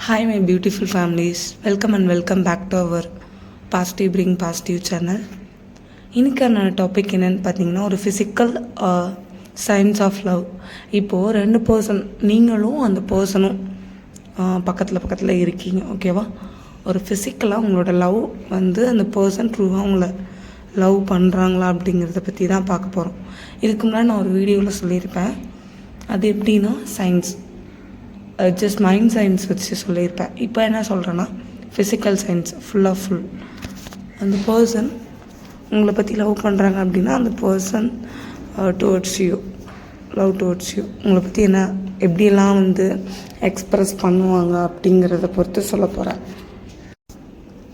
Hi, my beautiful families. Welcome and welcome back to our Positive Bring Positive channel. இன்றைக்கான topic என்னென்னு பார்த்தீங்கன்னா ஒரு physical science of love. இப்போது ரெண்டு person, நீங்களும் அந்த பர்சனும் பக்கத்தில் இருக்கீங்க, ஓகேவா? ஒரு ஃபிசிக்கலாக உங்களோட லவ் வந்து அந்த பர்சன் ட்ரூவாக உங்களை லவ் பண்ணுறாங்களா அப்படிங்கிறத பற்றி தான் பார்க்க போகிறோம். இதுக்கு முன்னாடி நான் ஒரு வீடியோவில் சொல்லியிருப்பேன். அது எப்படின்னா சயின்ஸ், ஜஸ்ட் மைண்ட் சயின்ஸ் வச்சு சொல்லியிருப்பேன். இப்போ என்ன சொல்கிறேன்னா ஃபிசிக்கல் சயின்ஸ் ஃபுல் அந்த பர்சன் உங்களை பற்றி லவ் பண்ணுறாங்க அப்படின்னா அந்த person towards you, love towards you உங்களை பற்றி எப்படியெல்லாம் வந்து எக்ஸ்ப்ரெஸ் பண்ணுவாங்க அப்படிங்கிறத பொறுத்து சொல்ல போகிறேன்.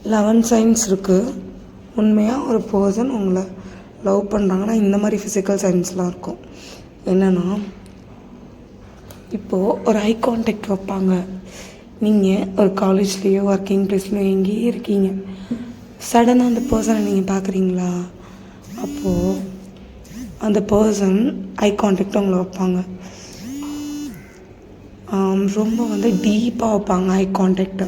11 சயின்ஸ் இருக்குது. உண்மையாக ஒரு பர்சன் உங்களை லவ் பண்ணுறாங்கன்னா இந்த மாதிரி ஃபிசிக்கல் சயின்ஸ்லாம் இருக்கும். என்னென்னா, இப்போது ஒரு ஐ கான்டாக்ட் வைப்பாங்க. நீங்கள் ஒரு காலேஜ்லேயோ ஒர்க்கிங் ப்ளேஸ்லையோ எங்கேயே இருக்கீங்க, சடனாக அந்த பர்சனை நீங்கள் பார்க்குறீங்களா? அப்போது அந்த பர்சன் ஐ கான்டாக்ட் உங்களை வைப்பாங்க. ரொம்ப வந்து டீப்பாக வைப்பாங்க. ஐ கான்டாக்டை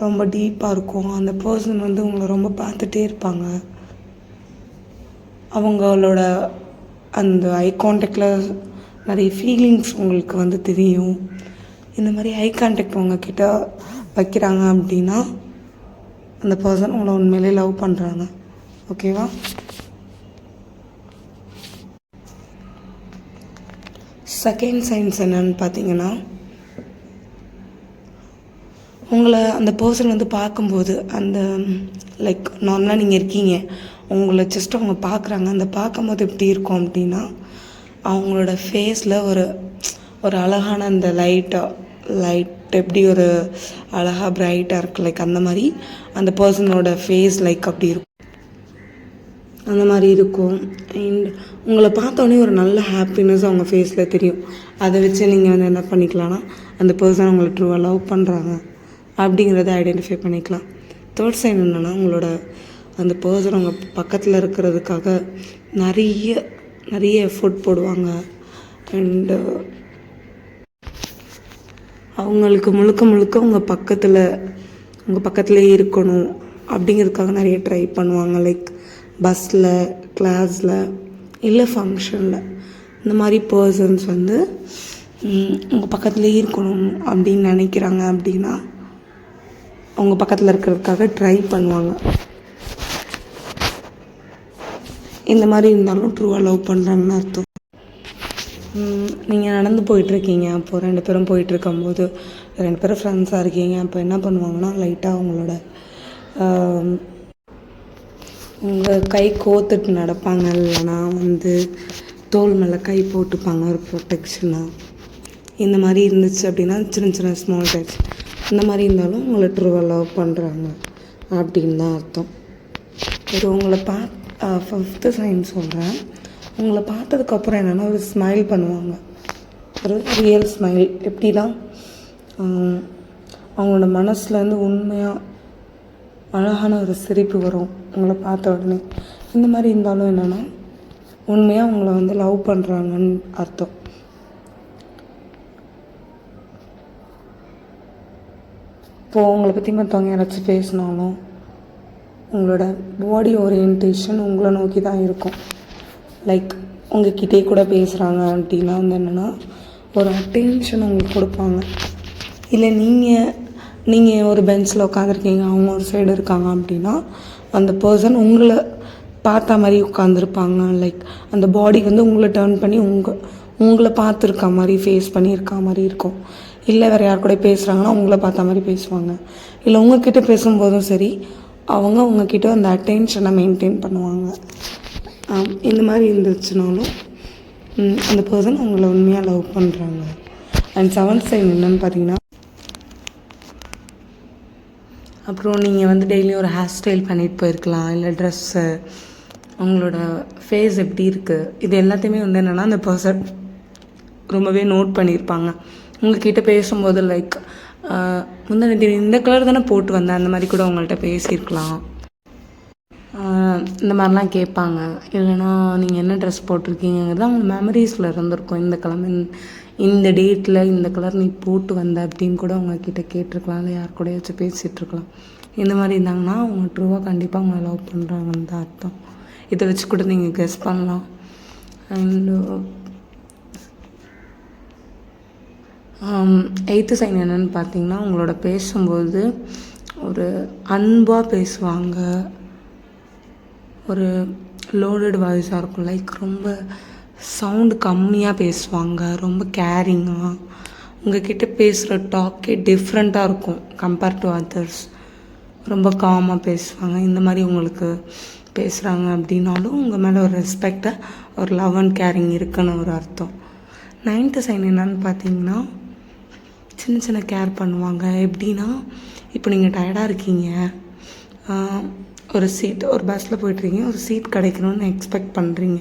ரொம்ப டீப்பாக இருக்கும். அந்த பர்சன் வந்து உங்களை ரொம்ப பார்த்துட்டே இருப்பாங்க. அவங்களோட அந்த ஐ கான்டாக்டில் நிறைய ஃபீலிங்ஸ் உங்களுக்கு வந்து தெரியும். இந்த மாதிரி ஐ கான்டாக்ட் உங்ககிட்ட வைக்கிறாங்க அப்படின்னா அந்த பர்சன் உங்களை உண்மையிலே லவ் பண்ணுறாங்க, ஓகேவா? செகண்ட் சயின்ஸ் என்னன்னு பார்த்தீங்கன்னா, உங்களை அந்த பர்சன் வந்து பார்க்கும்போது அந்த லைக் நார்மலாக நீங்கள் இருக்கீங்க, உங்களை ஜஸ்ட் அவங்க பார்க்குறாங்க. அந்த பார்க்கும்போது எப்படி இருக்கும் அப்படின்னா, அவங்களோட ஃபேஸில் ஒரு அழகான அந்த லைட் எப்படி ஒரு அழகாக பிரைட்டாக இருக்குது, லைக் அந்த மாதிரி அந்த பர்சனோட ஃபேஸ் லைக் அப்படி இருக்கும், அந்த மாதிரி இருக்கும். அண்ட் உங்களை பார்த்தோன்னே ஒரு நல்ல ஹாப்பினஸ் அவங்க ஃபேஸில் தெரியும். அதை வச்சு நீங்கள் வந்து என்ன பண்ணிக்கலாம்னா அந்த பர்சன் உங்களை ட்ரூவாக லவ் பண்ணுறாங்க அப்படிங்கிறத ஐடென்டிஃபை பண்ணிக்கலாம். தேர்ட் சைன் என்னென்னா, உங்களோட அந்த பர்சன் உங்கள் பக்கத்தில் இருக்கிறதுக்காக நிறைய எஃபோர்ட் போடுவாங்க. அண்டு அவங்களுக்கு முழுக்க உங்கள் பக்கத்துலேயே இருக்கணும் அப்படிங்கிறதுக்காக நிறைய ட்ரை பண்ணுவாங்க. லைக் பஸ்ஸில், கிளாஸில், இல்லை ஃபங்க்ஷனில். இந்த மாதிரி பர்சன்ஸ் வந்து உங்கள் பக்கத்துலேயே இருக்கணும் அப்படின்னு நினைக்கிறாங்க அப்படின்னா அவங்க பக்கத்தில் இருக்கிறதுக்காக ட்ரை பண்ணுவாங்க. இந்த மாதிரி இருந்தாலும் ட்ரூவாக லவ் பண்ணுறாங்கன்னு அர்த்தம். நீங்கள் நடந்து போயிட்டுருக்கீங்க, அப்போது 2 பேரும் போயிட்டுருக்கும்போது 2 பேரும் ஃப்ரெண்ட்ஸாக இருக்கீங்க. அப்போ என்ன பண்ணுவாங்கன்னா, லைட்டாக அவங்களோட உங்கள் கை கோத்துட்டு நடப்பாங்க, இல்லைனா வந்து தோல் மேலே கை போட்டுப்பாங்க ஒரு ப்ரொடெக்ஷனாக. இந்த மாதிரி இருந்துச்சு அப்படின்னா சின்ன ஸ்மால் டச் இந்த மாதிரி இருந்தாலும் உங்களை ட்ரூவாக லவ் பண்ணுறாங்க அப்படின்னு தான் அர்த்தம். ஒரு உங்களை ஃபிஃப்த்து சைன் சொல்கிறேன். உங்களை பார்த்ததுக்கப்புறம் என்னென்னா ஒரு ஸ்மைல் பண்ணுவாங்க, ஒரு ரியல் ஸ்மைல். எப்படின்னா, அவங்களோட மனசுலேருந்து உண்மையாக அழகான ஒரு சிரிப்பு வரும் உங்களை பார்த்த உடனே. இந்த மாதிரி இருந்தாலும் என்னென்னா உண்மையாக உங்களை வந்து லவ் பண்ணுறாங்கன்னு அர்த்தம். இப்போது உங்களை பற்றி மற்றவங்க யாராச்சும் பேசினாலும் உங்களோட பாடி ஓரியன்டேஷன் உங்களை நோக்கி தான் இருக்கும். லைக் உங்கள்கிட்டே கூட பேசுகிறாங்க அப்படின்னா வந்து என்னென்னா ஒரு அட்டென்ஷன் உங்களுக்கு கொடுப்பாங்க. இல்லை நீங்கள் ஒரு பெஞ்சில் உட்காந்துருக்கீங்க, அவங்க ஒரு சைடு இருக்காங்க அப்படின்னா அந்த பர்சன் உங்களை பார்த்த மாதிரி உட்காந்துருப்பாங்க. லைக் அந்த பாடி வந்து உங்களை டர்ன் பண்ணி உங்களை பார்த்துருக்க மாதிரி ஃபேஸ் பண்ணியிருக்க மாதிரி இருக்கும். இல்லை வேறு யார் கூட பேசுகிறாங்கன்னா உங்களை பார்த்த மாதிரி பேசுவாங்க. இல்லை உங்கள்கிட்ட பேசும்போதும் சரி, அவங்க உங்ககிட்ட அந்த அட்டென்ஷனை மெயின்டைன் பண்ணுவாங்க. இந்த மாதிரி இருந்துச்சுனாலும் அந்த பர்சன் உங்களை உண்மையாக லவ் பண்ணுறாங்க. அண்ட் 7th சைன் என்னன்னு பார்த்தீங்கன்னா, அப்புறம் நீங்கள் வந்து டெய்லியும் ஒரு ஹேர் ஸ்டைல் பண்ணிட்டு போயிருக்கலாம், இல்லை ட்ரெஸ்ஸு, அவங்களோட ஃபேஸ் எப்படி இருக்குது, இது எல்லாத்தையுமே வந்து என்னென்னா அந்த பர்சன் ரொம்பவே நோட் பண்ணியிருப்பாங்க. உங்கள்கிட்ட பேசும்போது லைக் முன்னாடி இந்த கலர் தானே போட்டு வந்தேன் அந்த மாதிரி கூட உங்கள்கிட்ட பேசியிருக்கலாம். இந்த மாதிரிலாம் கேட்பாங்க. இல்லைனா நீங்கள் என்ன ட்ரெஸ் போட்டிருக்கீங்கிறது அவங்க மெமரிஸில் இருந்திருக்கும். இந்த டேட்டில் இந்த கலர் நீ போட்டு வந்த அப்படின்னு கூட உங்ககிட்ட கேட்டிருக்கலாம், இல்லை யார் கூடயாச்சும் பேசிகிட்ருக்கலாம். இந்த மாதிரி இருந்தாங்கன்னா அவங்க ட்ரூவாக கண்டிப்பாக அவங்க லவ் பண்ணுறாங்கன்னு தான் அர்த்தம். இதை வச்சு கூட நீங்கள் கெஸ் பண்ணலாம். அண்டு 8th சைன் என்னென்னு பார்த்தீங்கன்னா, உங்களோட பேசும்போது ஒரு அன்பாக பேசுவாங்க, ஒரு லோடட் வாய்ஸாக இருக்கும். லைக் ரொம்ப சவுண்டு கம்மியாக பேசுவாங்க, ரொம்ப கேரிங்காக. உங்ககிட்ட பேசுகிற டாக்கே டிஃப்ரெண்ட்டாக இருக்கும் கம்பேர்ட் டு அதர்ஸ். ரொம்ப காமாக பேசுவாங்க. இந்த மாதிரி உங்களுக்கு பேசுகிறாங்க அப்படின்னாலும் உங்கள் மேலே ஒரு ரெஸ்பெக்டை, ஒரு லவ் அண்ட் கேரிங் இருக்குன்னு ஒரு அர்த்தம். 9th சைன் என்னன்னு பார்த்தீங்கன்னா, சின்ன சின்ன கேர் பண்ணுவாங்க. எப்படின்னா, இப்போ நீங்கள் டயர்டாக இருக்கீங்க, ஒரு பஸ்ஸில் போய்ட்டுருக்கீங்க, ஒரு சீட் கிடைக்கணும்னு எக்ஸ்பெக்ட் பண்ணுறீங்க.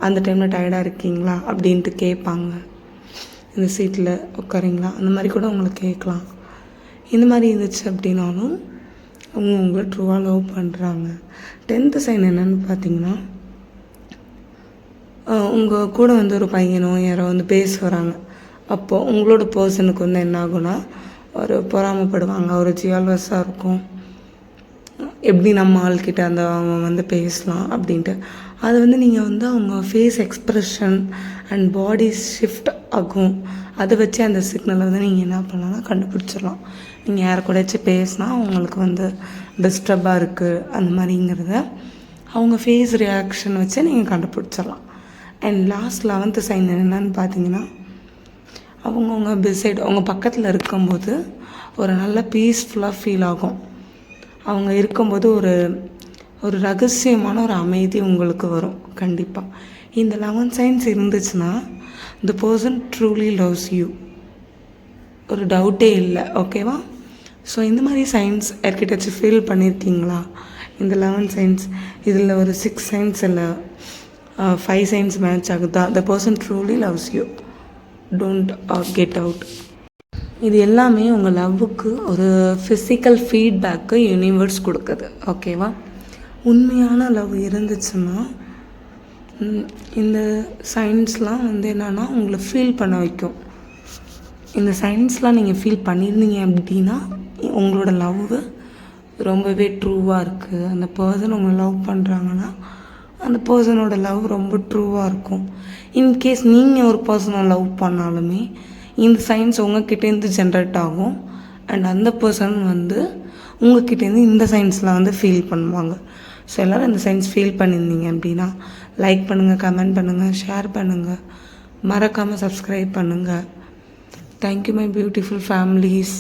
அந்த டைமில் டயர்டாக இருக்கீங்களா அப்படின்ட்டு கேட்பாங்க. இந்த சீட்டில் உட்காரிங்களா, அந்த மாதிரி கூட உங்களை கேட்கலாம். இந்த மாதிரி இருந்துச்சு அப்படின்னாலும் அவங்க உங்களை ட்ரூவாக லவ் பண்ணுறாங்க. 10th சைன் என்னென்னு பார்த்தீங்கன்னா, உங்கள் கூட வந்து ஒரு பையனோ யாரோ வந்து பேச வராங்க. அப்போது உங்களோட பர்சனுக்கு வந்து என்ன ஆகும்னா, ஒரு பொறாமப்படுவாங்க, ஒரு ஜியாலஸாக இருக்கும். எப்படி நம்ம ஆள்கிட்ட அவங்க வந்து பேசலாம் அப்படின்ட்டு. அது வந்து நீங்கள் வந்து அவங்க face expression and body shift ஆகும். அதை வச்சு அந்த சிக்னலை வந்து நீங்கள் என்ன பண்ணலாம்னா கண்டுபிடிச்சிடலாம். நீங்கள் யாரை கூடயாச்சும் பேசினா அவங்களுக்கு வந்து டிஸ்டர்பாக இருக்குது அந்த மாதிரிங்கிறத அவங்க ஃபேஸ் ரியாக்ஷன் வச்சு நீங்கள் கண்டுபிடிச்சிடலாம். அண்ட் லாஸ்ட் 11th சைன் என்னென்னு பார்த்தீங்கன்னா, அவங்கவுங்க பிசைடு அவங்க பக்கத்தில் இருக்கும்போது ஒரு நல்ல பீஸ்ஃபுல்லாக ஃபீல் ஆகும். அவங்க இருக்கும்போது ஒரு ரகசியமான ஒரு அமைதி உங்களுக்கு வரும் கண்டிப்பாக. இந்த 11 சைன்ஸ் இருந்துச்சுன்னா the person truly loves you, ஒரு டவுட்டே இல்லை. ஓகேவா? ஸோ இந்த மாதிரி சைன்ஸ் யார்கிட்டயாச்சும் ஃபீல் பண்ணியிருக்கீங்களா? இந்த 11 சைன்ஸ் இதில் ஒரு 6 சைன்ஸ் இல்லை 5 சைன்ஸ் மேட்ச் ஆகுதா? the person truly loves you, don't get out. இது எல்லாமே உங்கள் லவ்வுக்கு ஒரு ஃபிசிக்கல் ஃபீட்பேக்கு யூனிவர்ஸ் கொடுக்குது. ஓகேவா? உண்மையான லவ் இருந்துச்சுன்னா இந்த சைன்ஸ்லாம் வந்து என்னென்னா உங்களை ஃபீல் பண்ண வைக்கும். இந்த சைன்ஸ்லாம் நீங்கள் ஃபீல் பண்ணியிருந்தீங்க அப்படின்னா உங்களோட லவ் ரொம்பவே ட்ரூவாக இருக்குது. அந்த பர்சன் உங்களை லவ் பண்ணுறாங்கன்னா அந்த பர்சனோட லவ் ரொம்ப ட்ரூவாக இருக்கும். இன்கேஸ் நீங்கள் ஒரு பர்சனை லவ் பண்ணாலுமே இந்த சைன்ஸ் உங்கள்கிட்டேருந்து ஜென்ரேட் ஆகும். அண்ட் அந்த பர்சன் வந்து உங்கள்கிட்டேருந்து இந்த சைன்ஸ்லாம் வந்து ஃபீல் பண்ணுவாங்க. ஸோ எல்லோரும் இந்த சைன்ஸ் ஃபீல் பண்ணியிருந்தீங்க அப்படின்னா லைக் பண்ணுங்கள், கமெண்ட் பண்ணுங்கள், ஷேர் பண்ணுங்கள், மறக்காமல் சப்ஸ்கிரைப் பண்ணுங்கள். Thank you my beautiful families.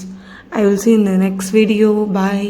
I will see you in the next video. Bye.